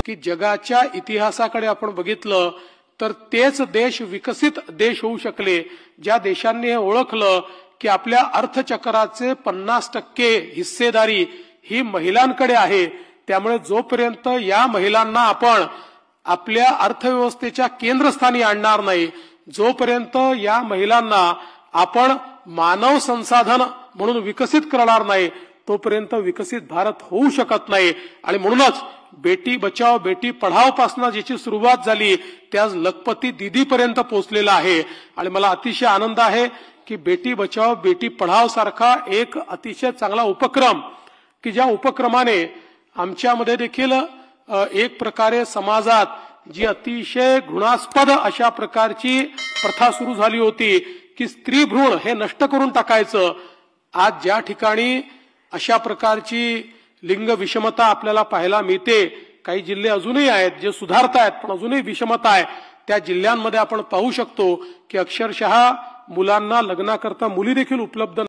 की जगाच्या इतिहासाकडे आपण बघितलं तर तेच देश विकसित देश होऊ शकले ज्या देशांनी हे ओळखलं की आपल्या अर्थचक्राचे 50% हिस्सेदारी ही महिलांकडे आहे। त्यामुळे जोपर्यंत या महिलांना आपण आपल्या अर्थव्यवस्थेच्या केंद्रस्थानी आणणार नाही, जोपर्यंत या महिलांना आपण मानव संसाधन म्हणून विकसित करणार नाही, तोपर्यंत विकसित भारत होऊ शकत नाही। आणि म्हणूनच बेटी बचाओ बेटी पढाओ पासून जिची सुरुवात झाली ते आज लखपती दीदी पर्यंत पोहोचलेला आहे। आणि मला अतिशय आनंद आहे की बेटी बचाओ बेटी पढाओ सारखा एक अतिशय चांगला उपक्रम की ज्या उपक्रमाने आमच्यामध्ये देखील एक प्रकारे समाजात जी अतिशय घृणास्पद अशा प्रकारची प्रथा सुरू झाली होती की स्त्री भ्रूण हे नष्ट करून टाकायचं, आज ज्या ठिकाणी अशा प्रकारची लिंग विषमता आपल्याला पाहायला मिळते, काही जिल्हे अजूनही आहेत जे सुधारतायत पण अजूनही विषमता आहे, त्या जिल्ह्यांमध्ये आपण पाहू शकतो की अक्षरशः मुलांना लग्नाकरता मुली देखील उपलब्ध